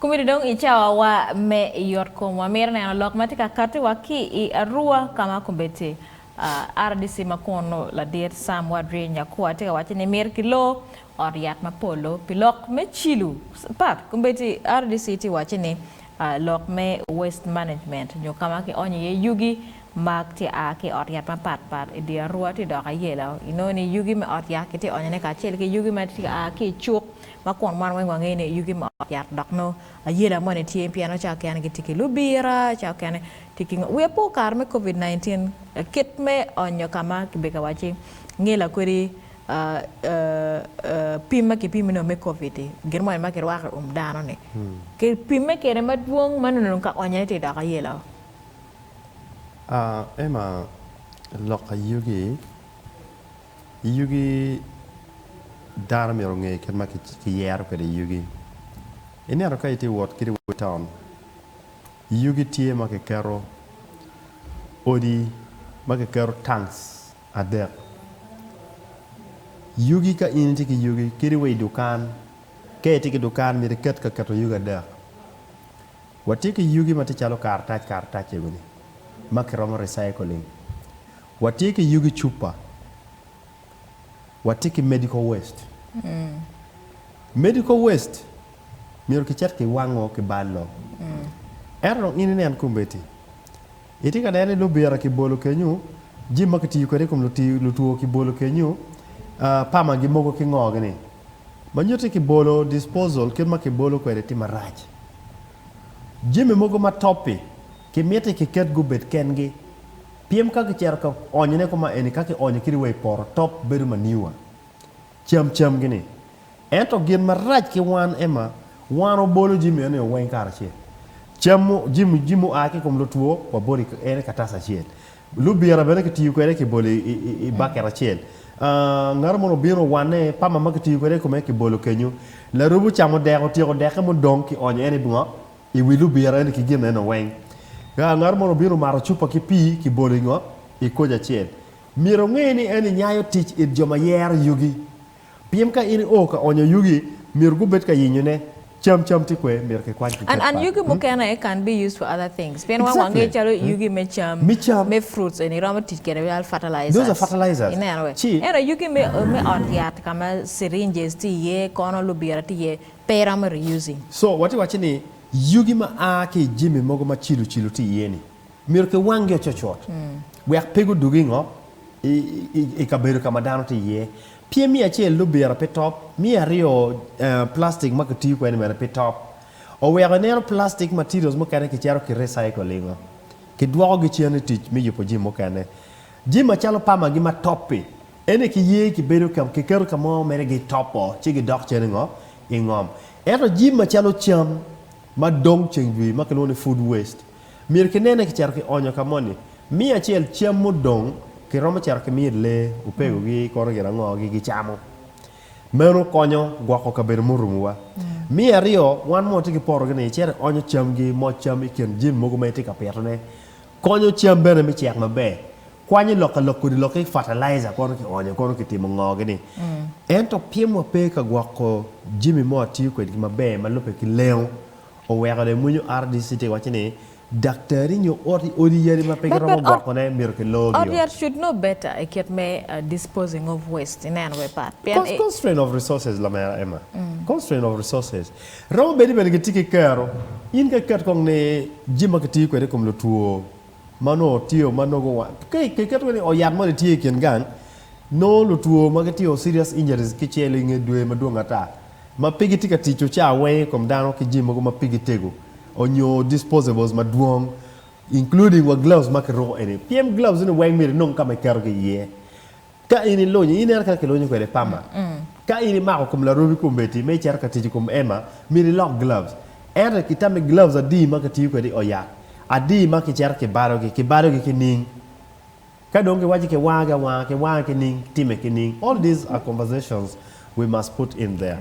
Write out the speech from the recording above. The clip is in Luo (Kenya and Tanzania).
Kumiri dong ichawa wa me yor komwa mera na lok matika kati waki I arua kama kumbete RDC makono la dir Sam Wadri Nyakuwa tika wachi ne mer kilo Ot-Yat Mapolo pilok me Cilo pat kumbete RDC ti wachi ne lok me waste management nyo kama ki onye ye yugi mag ti a ki Ot-Yat pat di arua ti doka yela inoni yugi me Ot-Yat ki ti onye ne kachel ki yugi me ti a ki chuk makon man wang ngene yugi ma Ot-Yat dakno ayela mone tie piano cha kan ki tiki lubira cha kan tiki we po kar me covid-19 kit me onyo kama ki beka wachi ngela kuri pima ki pima no me covid germo ma ki wa dano ne ki pima ke ma dwong man no ka onye te da ka yela ema loka yugi dara mi ronge ken ma ki yer ko de yugi ene aro ka ite wot kiri town yugi tie ma ke karo odi ma ke karo tanks ader yugi ka inti ki yugi kiri we dukan ke ti ki dukan mi de ket ka kato yuga der wati ki yugi ma ti chalo karta che guni ma ke romo recycling wati ki yugi chupa watiki medical waste. Medical waste, miro kichat ki wango ki ballo. Erro ini ne an kumbeti. Iti ka dere lo biara ki bolo kenyu, jimma ki tiyu kare kum lo tuwo ki bolo kenyu, pama gi mogo ki ngogni. Manyote ki bolo disposal kirma ki bolo kwere ti maraj. Jimmy mogo ma topi, ki miete ki ket gubet kengi, PM ka kichar ka onye ne kuma eni ka ki onye kiri wei por top beru maniwa cham gini ento gin maraj ki wan ema wan obolo jimi ene wen kar che chamu jimu aki kom lo tuo wa bori ene katasa che lu biara bene ki tiu kwere ki boli I bakera che ngar mono biro wane pama ma ki tiu kwere kuma ki bolo kenyu la rubu chamo de ko tio de mo donki onye ene bunga I wilu biara ene ki gin ene wen ngar mono biro maro chupa ki pi ki bolingo I koja chiel miro ngeni eni nyayo tich I joma yer yugi piem ka ini ka onyo yugi mir gubet ka yinyune cham ti kwe mir ke kwan and yugi mukene can be used for other things pen wa wange chalo yugi me cham me fruits and rama tich kere real fertilizers those are fertilizers in anyway era yugi me Ot-Yat kama syringes ti ye kono lubira ti ye pera me reusing so wati ni yugi ma aki jimi mogo ma Cilo ti yeni mir ke wange chochot we ak pego dugingo I kabero kama dano ti ye pie mi achiel lubira pe top mi ario plastic ma kiti ko en pe top o we ne plastic materials mo kane ki charo ki recycling ki dwogo gi chene tich mi yupo jimo kane jima chalo pama gi ma topi ene ki ye ki bedo kam ki kero kamo mere gi topo chi gi dok chene ngo ingom eto jima chalo cham ma dong chengwi ma kelone food waste mir ki nene ki charo ki onyo kamoni mi achiel cham mo dong ki romo charo ki mir le upego gi koro gi rango gi chamo meno konyo gwoko ka ber murumwa mi ario wan mo tiki poro gene chere onyo cham gi mo cham iken jim mogo me tika petone konyo cham bene mi chek mabe kwanyi loka fertilizer kono ki timo ngogi ni ento piemo pe ka gwoko jimi mo ati ko di mabe malupe ki leo o wega de munyo RDC te wachine daktari nyo ori yeri ma pe romo gwoko ne mir ke logio Ot-Yat should know better I get me disposing of waste in any way part constraint of resources la mera Emma constraint of resources romo bedi bedi tiki kero in ka kat kong ne jima ka ti ko de kom lo tuo mano tio mano go wa ke kat ko ne o yat mo de ti ken gang no lo tuo ma ka tio serious injuries ki chele nge dwe madonga ta ma pigi tika ticho cha we kom dano ki jima go ma pigi tego on your disposables ma dwong including wa gloves ma ro ene PM gloves ne wang mir non kama kero ge ye ka ini lo ni iner ka ke lo ni ko de pama ka ini ma ko la robi ko mbeti me cher ka tiji ko ema mir lock gloves era kitame gloves adi ma ka ti ko de oya adi ma ki cher ke baro ge ki ning ka don ke waji ke waga ke ning time ke ning all these are conversations we must put in there